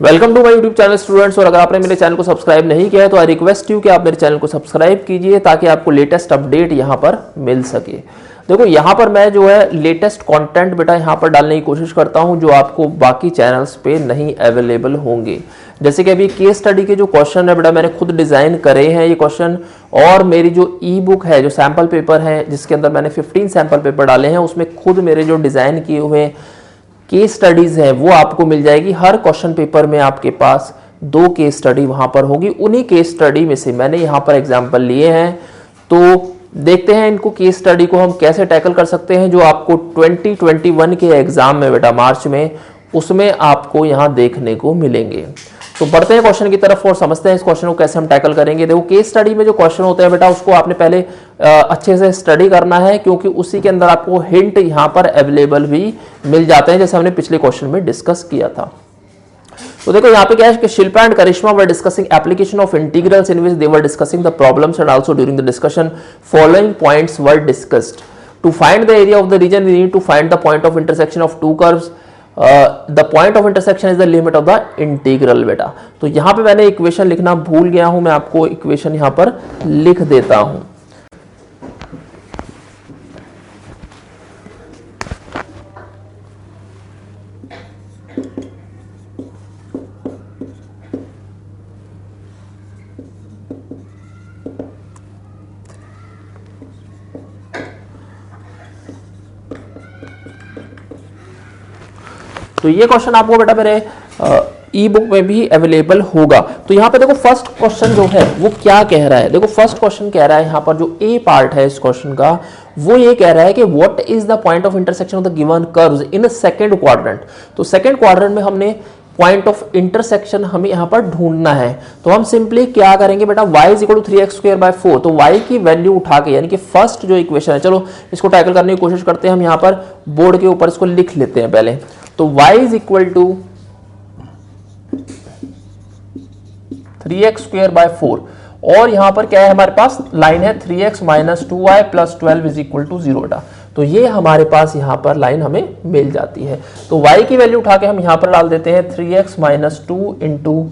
Welcome to my YouTube channel students. और अगर आपने मेरे चैनल को सब्सक्राइब नहीं किया है तो आई रिक्वेस्ट यू कि आप मेरे चैनल को सब्सक्राइब कीजिए ताकि आपको लेटेस्ट अपडेट यहां पर मिल सके। देखो यहां पर मैं जो है लेटेस्ट कंटेंट बेटा यहां पर डालने की कोशिश करता हूं जो आपको बाकी चैनल्स पे नहीं अवेलेबल होंगे। जैसे कि अभी केस स्टडी के जो क्वेश्चन है बेटा मैंने खुद डिजाइन करे हैं ये क्वेश्चन, और मेरी जो ई बुक है जो सैंपल पेपर है जिसके अंदर मैंने 15 सैंपल पेपर डाले हैं उसमें खुद मेरे जो डिजाइन किए हुए केस स्टडीज है वो आपको मिल जाएगी। हर क्वेश्चन पेपर में आपके पास 2 केस स्टडी वहां पर होगी। उन्हीं केस स्टडी में से मैंने यहां पर एग्जांपल लिए हैं, तो देखते हैं इनको केस स्टडी को हम कैसे टैकल कर सकते हैं जो आपको 2021 के एग्जाम में बेटा मार्च में उसमें आपको यहां देखने को मिलेंगे। तो बढ़ते हैं क्वेश्चन की तरफ और समझते हैं इस क्वेश्चन को कैसे हम टैकल करेंगे। देखो केस स्टडी में जो क्वेश्चन होते हैं बेटा उसको आपने पहले अच्छे से स्टडी करना है क्योंकि उसी के अंदर आपको हिंट यहां पर अवेलेबल भी मिल जाते हैं जैसे हमने पिछले क्वेश्चन में डिस्कस किया था। तो देखो यहाँ पे क्या है कि Shilpa and Karishma were discussing application of integrals in which they were discussing the problems and also during the discussion following points were discussed. To find the area of the region we need to find the point of intersection of two curves. The point of intersection is the limit of the integral बेटा। तो यहां पे मैंने equation लिखना भूल गया हूं, मैं आपको इक्वेशन यहां पर लिख देता हूं। तो ये क्वेश्चन आपको बेटा मेरे ई बुक में भी अवेलेबल होगा। तो यहाँ पे देखो फर्स्ट क्वेश्चन जो है वो क्या कह रहा है। देखो फर्स्ट क्वेश्चन कह रहा है यहाँ पर जो ए पार्ट है इस क्वेश्चन का वो ये कह रहा है कि what is the point of intersection of the given curves in second quadrant. तो सेकंड क्वाड्रेंट में हमने पॉइंट ऑफ इंटरसेक्शन हमें यहाँ पर ढूंढना है। तो हम सिंपली क्या करेंगे बेटा y is equal to 3x² 4। तो y की वैल्यू उठा के यानी कि फर्स्ट जो इक्वेशन है, चलो इसको टैकल करने की कोशिश करते हैं। हम यहाँ पर बोर्ड के ऊपर इसको लिख लेते हैं पहले। तो y is equal to 3x² 4 और यहां पर क्या है हमारे पास लाइन है 3x - 2y + 12 is equal to 0 बेटा। तो ये हमारे पास यहां पर लाइन हमें मिल जाती है। तो y की वैल्यू उठा के हम यहां पर डाल देते हैं 3x - 2 ×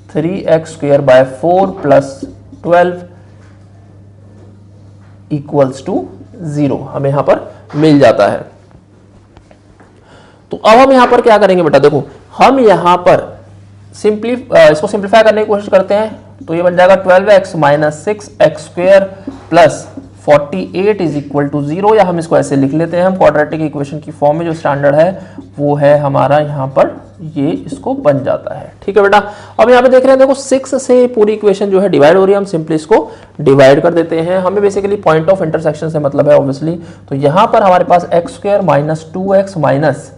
3x² 4 + 12 = 0 हमें यहां पर मिल जाता है। तो अब हम यहां पर क्या करेंगे बेटा, देखो हम यहां पर इसको सिंप्लीफाई करने की कोशिश करते हैं। तो ये बन जाएगा 12x - 6x² + 48 is equal to 0, या हम इसको ऐसे लिख लेते हैं हम क्वाड्रेटिक इक्वेशन की फॉर्म में जो स्टैंडर्ड है वो है हमारा यहाँ पर ये इसको बन जाता है। ठीक है बेटा। अब यहाँ पे देख रहे हैं देखो 6 से पूरी इक्वेशन जो है डिवाइड हो रही है, हम सिंपली इसको डिवाइड कर देते हैं। हमें बेसिकली पॉइंट ऑफ इंटरसेक्शन से मतलब है ऑब्वियसली। तो यहाँ पर हमारे पास x² - 2x -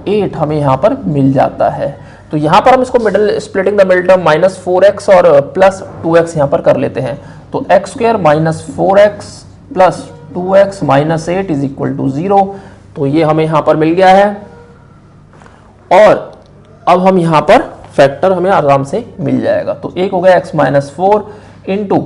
8 हमें यहाँ पर मिल जाता है। तो यहां पर हम इसको middle splitting the middle term -4x और +2x यहां पर कर लेते हैं। तो x² - 4x + 2x - 8 is equal to 0। तो ये हमें यहां पर मिल गया है और अब हम यहां पर फैक्टर हमें आराम से मिल जाएगा। तो एक हो गया x - 4 ×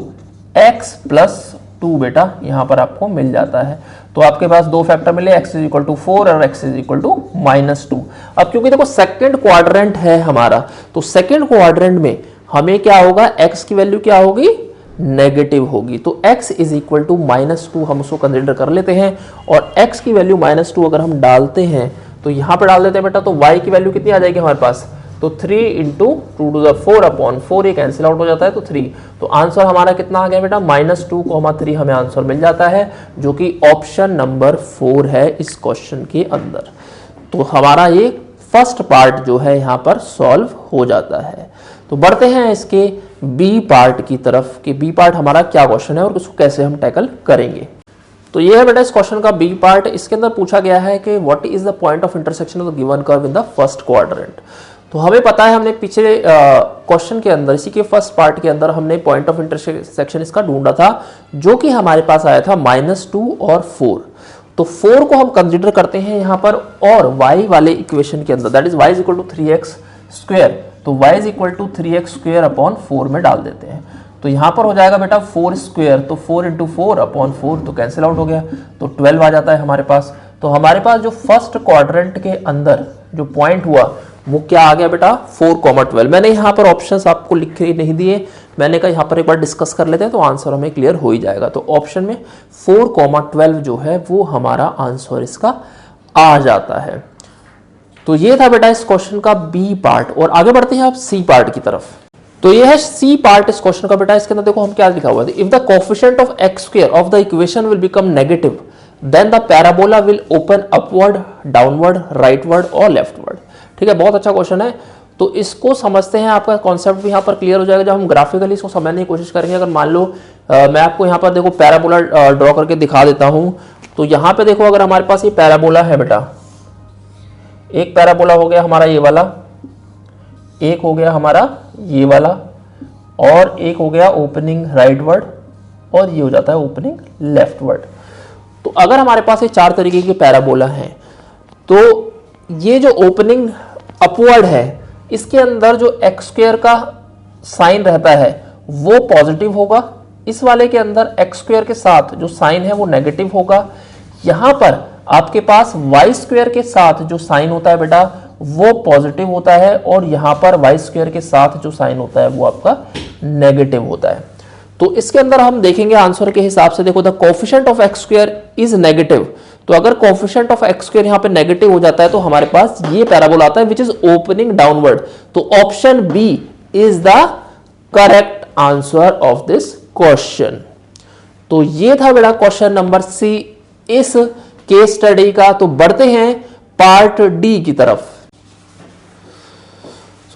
x + 2 बेटा यहां पर आपको मिल जाता है। तो आपके पास 2 फैक्टर मिले, x = 4 और x = -2। अब क्योंकि देखो सेकंड क्वाड्रेंट है हमारा, तो सेकंड क्वाड्रेंट में हमें क्या होगा, x की वैल्यू क्या होगी, नेगेटिव होगी। तो x = -2 हम उसको कंसीडर कर लेते हैं और x की वैल्यू -2 अगर हम डालते हैं तो यहां पर डाल देते हैं बेटा। तो y की वैल्यू कितनी आ जाएगी हमारे पास, तो 3 × 2⁴/4 ये कैंसिल आउट हो जाता है तो 3। तो आंसर हमारा कितना आ गया बेटा, -2,3 हमें आंसर मिल जाता है जो कि ऑप्शन नंबर 4 है इस क्वेश्चन के अंदर। तो हमारा ये फर्स्ट पार्ट जो है यहाँ पर सॉल्व हो जाता है। तो बढ़ते हैं इसके बी पार्ट की तरफ कि बी पार्ट हमारा क्या क्वेश्चन है और उसको कैसे हम टैकल करेंगे। तो ये है बेटा इस क्वेश्चन का बी पार्ट। इसके अंदर पूछा गया है कि what is the point of intersection of the given curve in the first quadrant. तो हमें पता है, हमने पिछले क्वेश्चन के अंदर इसी के फर्स्ट पार्ट के अंदर हमने पॉइंट ऑफ इंटरसेक्शन इसका ढूंढा था जो कि हमारे पास आया था -2 और 4। तो 4 को हम कंसीडर करते हैं यहाँ पर और y वाले इक्वेशन के अंदर, दैट इज y = 3x²। तो y = 3x² 4 में डाल देते हैं। तो यहां पर हो जाएगा बेटा 4², तो 4 × 4/4 तो कैंसिल आउट हो गया, तो 12 आ जाता है हमारे पास। तो हमारे पास जो फर्स्ट क्वाड्रेंट के अंदर जो पॉइंट हुआ वो क्या आ गया बेटा 4,12। मैंने यहाँ पर ऑप्शंस आपको लिख के नहीं दिए, मैंने कहा यहाँ पर एक बार डिस्कस कर लेते हैं तो आंसर हमें क्लियर हो ही जाएगा। तो ऑप्शन में 4,12 जो है वो हमारा आंसर इसका आ जाता है। तो ये था बेटा इस क्वेश्चन का बी पार्ट, और आगे बढ़ते हैं आप सी पार्ट की तरफ। तो ये है सी पार्ट इस क्वेश्चन का बेटा। इसके अंदर देखो हम क्या लिखा हुआ है, if the coefficient of X square of the equation will become negative then the parabola will open upward, downward, rightward और लेफ्टवर्ड। ठीक है, बहुत अच्छा क्वेश्चन है। तो इसको समझते हैं, आपका कॉन्सेप्ट भी यहाँ पर क्लियर हो जाएगा जब हम ग्राफिकली इसको समझने की कोशिश करेंगे। अगर मान लो मैं आपको यहाँ पर देखो पैराबोला ड्रॉ करके दिखा देता हूँ। तो यहाँ पे देखो अगर हमारे पास ये पैराबोला है बेटा, एक पैराबोला हो गया हमारा ये वाला, एक हो गया हमारा ये वाला, और एक हो गया ओपनिंग राइटवर्ड, और ये हो जाता है ओपनिंग लेफ्टवर्ड। तो अगर हमारे पास ये चार तरीके के पैराबोला हैं, तो ये जो ओपनिंग अपवर्ड है इसके अंदर जो एक्स स्क्वायर का साइन रहता है वो पॉजिटिव होगा, इस वाले के अंदर एक्स स्क्वायर के साथ जो साइन है वो नेगेटिव होगा। यहां पर आपके पास वाई स्क्वायर के साथ जो साइन होता है बेटा वो पॉजिटिव होता है, और यहां पर वाई स्क्वायर के साथ जो साइन होता है वो आपका नेगेटिव होता है। तो इसके अंदर हम देखेंगे आंसर के हिसाब से, देखो the coefficient of X square is negative. तो अगर कोएफिशिएंट ऑफ एक्स स्क्वायर यहां पे नेगेटिव हो जाता है तो हमारे पास ये पैराबोला आता है विच इज ओपनिंग डाउनवर्ड। तो option B is the correct answer of this question. तो ये था बेटा क्वेश्चन नंबर सी इस केस स्टडी का। तो बढ़ते हैं पार्ट डी की तरफ।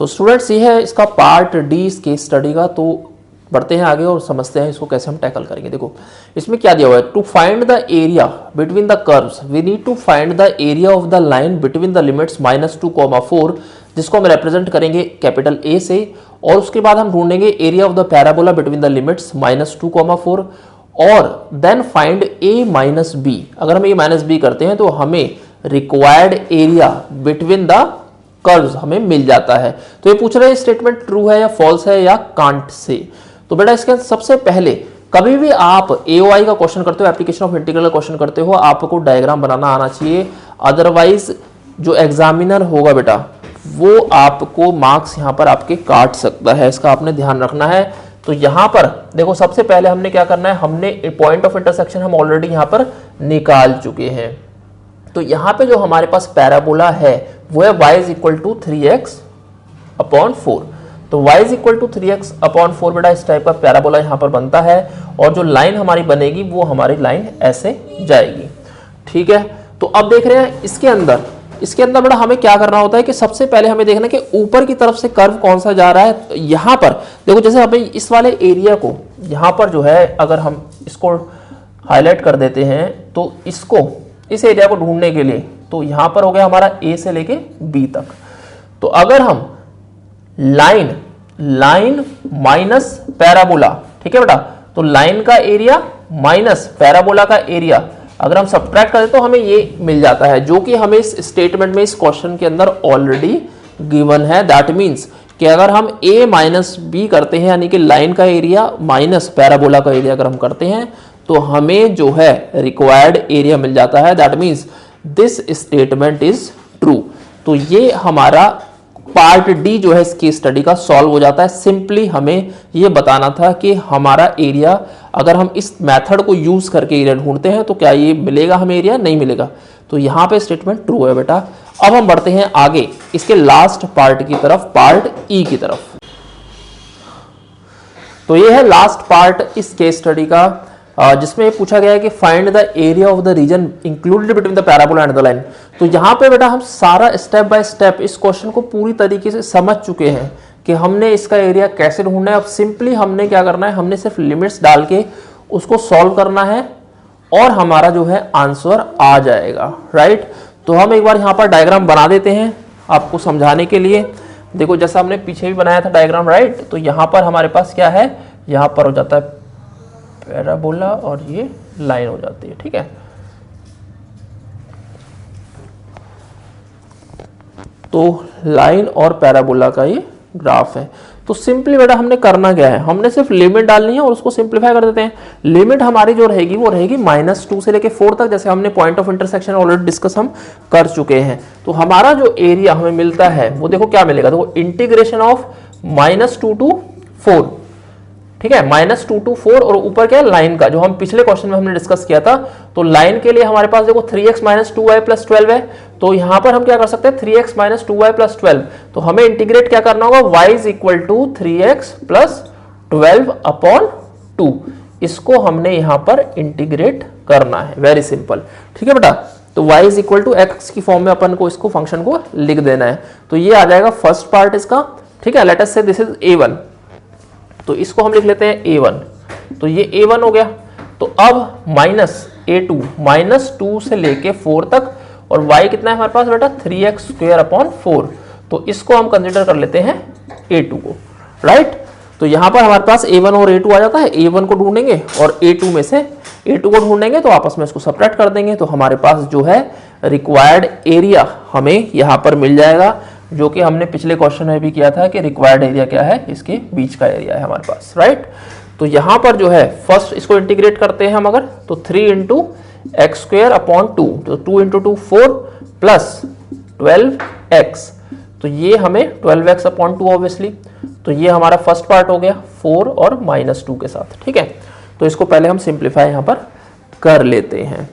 सो स्टूडेंट्स ये है इसका पार्ट डी इस केस स्टडी का। तो बढ़ते हैं आगे और समझते हैं इसको कैसे हम टैकल करेंगे। देखो इसमें क्या दिया हुआ है, to find the area between the curves we need to find the area of the line between the limits -2,4, जिसको हम रिप्रेजेंट करेंगे कैपिटल ए से, और उसके बाद हम ढूंढेंगे area of the parabola between the limits -2,4, और देन फाइंड ए माइनस बी। अगर हम ए माइनस बी करते हैं तो हमें required area between the curves हमें मिल जाता है। तो ये पूछ रहे हैं स्टेटमेंट ट्रू है या फॉल्स है या कांट से। तो बेटा इसके सबसे पहले कभी भी आप एओआई का क्वेश्चन करते हो, एप्लीकेशन ऑफ इंटीग्रल का क्वेश्चन करते हो, आपको डायग्राम बनाना आना चाहिए, अदरवाइज जो एग्जामिनर होगा बेटा वो आपको मार्क्स यहां पर आपके काट सकता है, इसका आपने ध्यान रखना है। तो यहां पर देखो सबसे पहले हमने क्या करना है, हमने पॉइंट ऑफ इंटरसेक्शन हम ऑलरेडी यहां पर निकाल चुके हैं। तो यहां पे जो हमारे पास पैराबोला है वो है y is equal to 3x/4। तो y is equal to 3x/4 बेटा इस टाइप का पैराबोला यहां पर बनता है, और जो लाइन हमारी बनेगी वो हमारी लाइन ऐसे जाएगी। ठीक है, तो अब देख रहे हैं इसके अंदर बेटा हमें क्या करना होता है कि सबसे पहले हमें देखना है कि ऊपर की तरफ से कर्व कौन सा जा रहा है। तो यहां पर देखो जैसे हमें इस वाले एरिया को यहां पर जो है अगर हम इसको हाईलाइट कर देते हैं तो इसको इस एरिया को ढूंढने के लिए, तो यहां पर हो गया हमारा ए से लेके बी तक। तो अगर हम लाइन माइनस पैराबोला, ठीक है बेटा, तो लाइन का एरिया माइनस पैराबोला का एरिया अगर हम सब्ट्रैक्ट करें तो हमें ये मिल जाता है, जो कि हमें इस स्टेटमेंट में इस क्वेश्चन के अंदर ऑलरेडी गिवन है। दैट मीन्स कि अगर हम a माइनस बी करते हैं, यानी कि लाइन का एरिया माइनस पैराबोला का एरिया अगर हम करते हैं तो हमें जो है रिक्वायर्ड एरिया मिल जाता है। That means this statement is true. तो ये हमारा पार्ट डी जो है इसकी स्टडी का सॉल्व हो जाता है। सिंपली हमें ये बताना था कि हमारा एरिया अगर हम इस मेथड को यूज करके एरिया ढूंढते हैं तो क्या ये मिलेगा हमें एरिया, नहीं मिलेगा। तो यहां पे स्टेटमेंट ट्रू है बेटा। अब हम बढ़ते हैं आगे इसके लास्ट पार्ट की तरफ, पार्ट ई की तरफ। तो ये है लास्ट पार्ट इस केस स्टडी का, जिसमें पूछा गया है कि find the area of the region included between the parabola and the line. तो यहां पे बेटा हम सारा स्टेप बाय स्टेप इस क्वेश्चन को पूरी तरीके से समझ चुके हैं कि हमने इसका एरिया कैसे ढूंढना है। अब सिंपली हमने क्या करना है, हमने सिर्फ लिमिट्स डाल के उसको सॉल्व करना है और हमारा जो है आंसर आ जाएगा, राइट। तो हम एक बार यहाँ पर डायग्राम बना देते हैं आपको समझाने के लिए। देखो जैसा हमने पीछे भी बनाया था डायग्राम, राइट। तो यहाँ पर हमारे पास क्या है, यहाँ पर हो जाता है पैराबोला और ये लाइन हो जाती है, ठीक है। तो लाइन और पैराबोला का ये ग्राफ है। तो सिंपली बेटा हमने करना क्या है, हमने सिर्फ लिमिट डालनी है और उसको सिंप्लीफाई कर देते हैं। लिमिट हमारी जो रहेगी वो रहेगी -2 से लेके 4 तक, जैसे हमने point of intersection already discuss हम कर चुके हैं। तो हमारा जो एरिया हमें मिलता है वो देखो क्या मिलेगा, देखो इंटीग्रेशन ऑफ -2 to 4, ठीक है, -2 to 4, और ऊपर क्या है लाइन का, जो हम पिछले क्वेश्चन में हमने डिस्कस किया था। तो लाइन के लिए हमारे पास देखो 3x - 2y + 12 है, तो यहां पर हम क्या कर सकते हैं 3x - 2y + 12, तो हमें इंटीग्रेट क्या करना होगा, y = 3x + 12/2, इसको हमने यहां पर इंटीग्रेट करना है, वेरी सिंपल, ठीक है बेटा। तो y = x की फॉर्म में अपन को इसको फंक्शन को लिख देना है। तो ये आ जाएगा फर्स्ट पार्ट इसका, ठीक है। लेट अस से दिस इज a1, तो इसको हम लिख लेते हैं a1, तो ये a1 हो गया। तो अब -a2, -2 से लेके 4 तक, और y कितना है हमारे पास बेटा 3x²/4, तो इसको हम कंसीडर कर लेते हैं a2 को, राइट। तो यहां पर हमारे पास a1 और a2 आ जाता है, a1 को ढूंढेंगे और a2 में से a2 को ढूंढेंगे, तो आपस में इसको सब्ट्रैक्ट कर देंगे, तो हमारे पास जो है रिक्वायर्ड एरिया हमें यहां पर मिल जाएगा, जो कि हमने पिछले क्वेश्चन में भी किया था कि रिक्वायर्ड एरिया क्या है, इसके बीच का एरिया है हमारे पास, राइट। तो यहां पर जो है फर्स्ट इसको इंटीग्रेट करते हैं हम अगर, तो 3 × x²/2, तो 2 × 2 4 प्लस 12x, तो ये हमें 12x/2 ऑब्वियसली, तो ये हमारा फर्स्ट पार्ट हो गया 4 और -2 के साथ, ठीक है। तो इसको पहले हम सिंप्लीफाई यहां पर कर लेते हैं।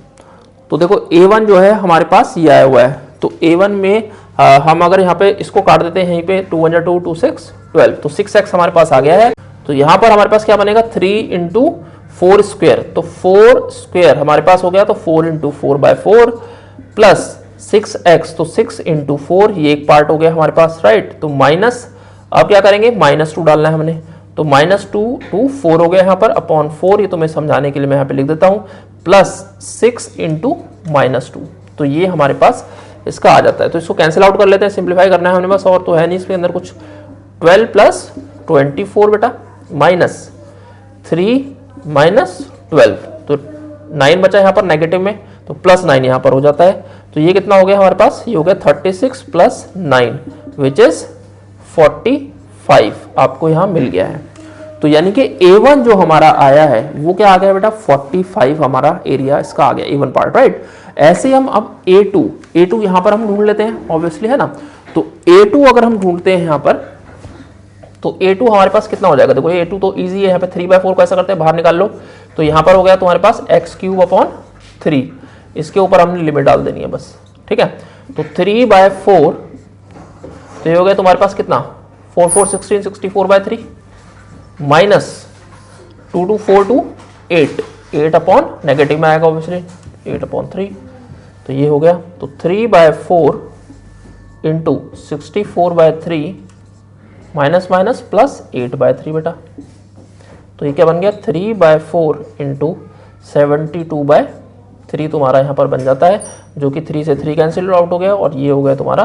तो देखो a1 जो है हमारे पास ये आया हुआ है, तो a1 में हम अगर यहाँ पे इसको काट देते हैं, यहीं पे 2 × 2 2 6 12, तो 6x हमारे पास आ गया है। तो यहाँ पर हमारे पास क्या बनेगा 3 × 4², तो 4² हमारे पास हो गया, तो 4 × 4/4 प्लस 6x, तो 6 × 4, ये एक पार्ट हो गया हमारे पास, राइट। तो माइनस, अब क्या करेंगे -2 डालना है हमने, तो -2 to 4 हो गया यहाँ पर अपॉन 4, ये तो मैं समझाने के लिए मैं यहाँ पे लिख देता हूँ, प्लस 6 × -2, तो ये हमारे पास इसका आ जाता है। तो इसको कैंसिल आउट कर लेते हैं, सिंप्लीफाई करना है हमने बस, और तो है नहीं इसके अंदर कुछ। 12 + 24 बेटा, -3 - 12, तो 9 बचा यहाँ पर नेगेटिव में, तो +9 यहाँ पर हो जाता है। तो ये कितना हो गया हमारे पास, ये हो गया 36 + 9 विच इज 45, आपको यहाँ मिल गया है। तो यानी कि a1 जो हमारा आया है वो क्या आ गया बेटा 45 हमारा एरिया इसका आ गया, a1 पार्ट, राइट। ऐसे हम अब a2 यहां पर हम ढूंढ लेते हैं ऑब्वियसली, है ना। तो a2 अगर हम ढूंढते हैं यहां पर, तो a2 हमारे पास कितना हो जाएगा, देखो a2 तो इजी है, यहाँ पे 3/4 कैसा करते हैं, बाहर निकाल लो, तो यहां पर हो गया तुम्हारे पास x³/3, इसके ऊपर हमने लिमिट डाल देनी है बस, ठीक है। तो 3/4, तो ये हो गया तुम्हारे पास कितना 4 4 16 64/3 माइनस 2 2 4 2 8 8 अपॉन नेगेटिव में आएगा ऑब्वियसली 8/3, तो ये हो गया। तो 3/4 इंटू 64/3 माइनस माइनस प्लस 8/3 बेटा, तो ये क्या बन गया 3/4 इंटू 72/3 तुम्हारा यहाँ पर बन जाता है, जो कि 3 से 3 कैंसिल आउट हो गया, और ये हो गया तुम्हारा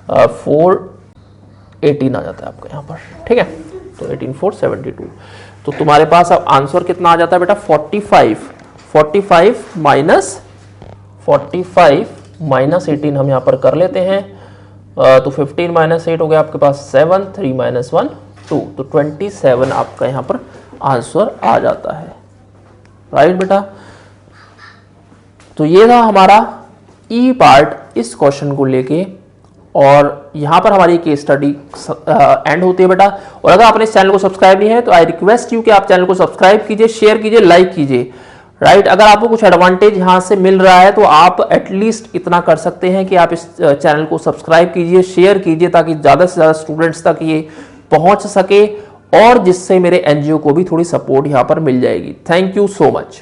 418 आ जाता है आपका यहाँ पर, ठीक है। तो 18 4 72, तो तुम्हारे पास अब आंसर कितना आ जाता है बेटा 45 माइनस 18 हम यहाँ पर कर लेते हैं, तो 15 - 8 हो गया आपके पास 7, 3 - 1 2, तो 27 आपका यहाँ पर आंसर आ जाता है, राइट बेटा। तो ये था हमारा ई पार्ट इस क्वेश्चन को लेके, और यहाँ पर हमारी केस स्टडी एंड होती है बेटा। और अगर आपने इस चैनल को सब्सक्राइब नहीं है तो आई रिक्वेस्ट यू कि आप चैनल को सब्सक्राइब कीजिए, शेयर कीजिए, लाइक कीजिए, राइट। अगर आपको कुछ एडवांटेज यहाँ से मिल रहा है तो आप एटलीस्ट इतना कर सकते हैं कि आप इस चैनल को सब्सक्राइब कीजिए, शेयर कीजिए, ताकि ज़्यादा से ज़्यादा स्टूडेंट्स तक ये पहुँच सके, और जिससे मेरे एनजीओ को भी थोड़ी सपोर्ट यहाँ पर मिल जाएगी। Thank you so much.